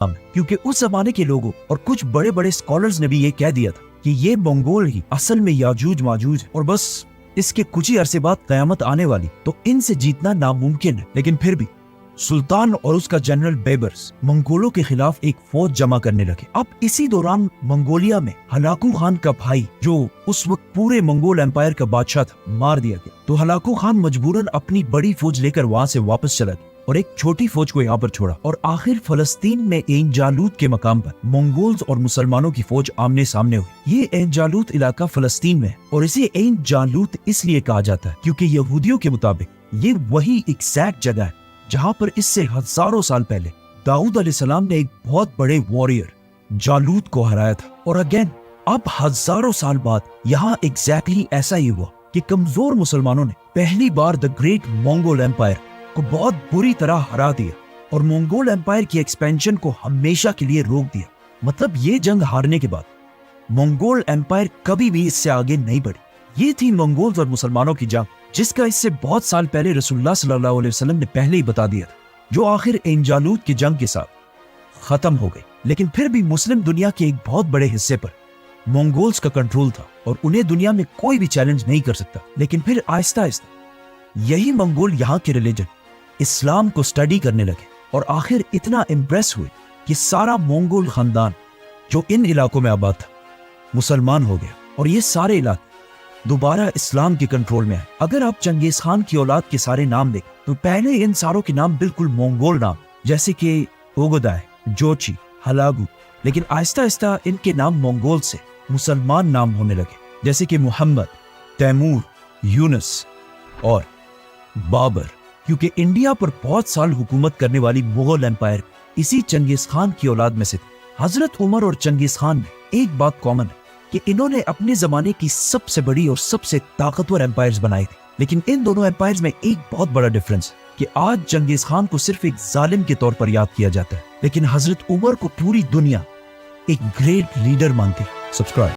क्योंकि उस जमाने के लोगों और कुछ बड़े बड़े स्कॉलर्स ने भी ये कह दिया था कि ये मंगोल ही असल में याजूज माजूज और बस इसके कुछ ही अरसे बाद कयामत आने वाली, तो इनसे जीतना नामुमकिन है। लेकिन फिर भी सुल्तान और उसका जनरल बेबर्स मंगोलों के खिलाफ एक फौज जमा करने लगे। अब इसी दौरान मंगोलिया में हलाकू खान का भाई, जो उस वक्त पूरे मंगोल एम्पायर का बादशाह था, मार दिया गया। तो हलाकू खान मजबूरन अपनी बड़ी फौज लेकर वहां से वापस चला गया और एक छोटी फौज को यहाँ पर छोड़ा। और आखिर फलस्तीन में ऐन जालूत के मकाम पर मंगोल्स और मुसलमानों की फौज आमने सामने हुई। ये ऐन जालूत इलाका फलस्तीन में है और इसे ऐन जालूत इसलिए कहा जाता है क्योंकि यहूदियों के मुताबिक ये वही एग्जैक्ट जगह है जहाँ पर इससे हजारों साल पहले दाऊद अलैहिस्सलाम ने एक बहुत बड़े वॉरियर जालूत को हराया था। और अगेन अब हजारों साल बाद यहाँ एग्जैक्टली ऐसा ही हुआ कि कमजोर मुसलमानों ने पहली बार द ग्रेट मंगोल एम्पायर को बहुत बुरी तरह हरा दिया और मंगोल एम्पायर की एक्सपेंशन को हमेशा के लिए रोक दिया। मतलब ये जंग हारने के बाद मंगोल एम्पायर कभी भी इससे आगे नहीं बढ़ी। ये थी मंगोल्स और मुसलमानों की जंग, जिसका इससे बहुत साल पहले रसूलुल्लाह सल्लल्लाहु अलैहि वसल्लम ने पहले ही बता दिया था, जो आखिर ऐन जालूत की जंग के साथ खत्म हो गई। लेकिन फिर भी मुस्लिम दुनिया के एक बहुत बड़े हिस्से पर मंगोल्स का कंट्रोल था और उन्हें दुनिया में कोई भी चैलेंज नहीं कर सकता। लेकिन फिर आहिस्ता आहिस्ता यही मंगोल यहाँ के रिलीजन इस्लाम को स्टडी करने लगे और आखिर इतना इम्प्रेस हुए कि सारा मंगोल खानदान जो इन इलाकों में आबाद था मुसलमान हो गया और ये सारे इलाके दोबारा इस्लाम के कंट्रोल में आए। अगर आप चंगेज खान की औलाद के सारे नाम देखें तो पहले इन सारों के नाम बिल्कुल मंगोल नाम, जैसे कि ओगोदाय, जोची, हलागू। लेकिन आहिस्ता आहिस्ता इनके नाम मंगोल से मुसलमान नाम होने लगे, जैसे कि मोहम्मद, तैमूर, यूनुस और बाबर। क्योंकि इंडिया पर बहुत साल हुकूमत करने वाली मुगल एम्पायर इसी चंगेज खान की औलाद में से थी। हजरत उमर और चंगेज खान में एक बात कॉमन है कि इन्होंने अपने जमाने की सबसे बड़ी और सबसे ताकतवर एम्पायर्स बनाए थे। लेकिन इन दोनों एम्पायर्स में एक बहुत बड़ा डिफरेंस है कि आज चंगेज खान को सिर्फ एक जालिम के तौर पर याद किया जाता है, लेकिन हजरत उमर को पूरी दुनिया एक ग्रेट लीडर मानती है। सब्सक्राइब।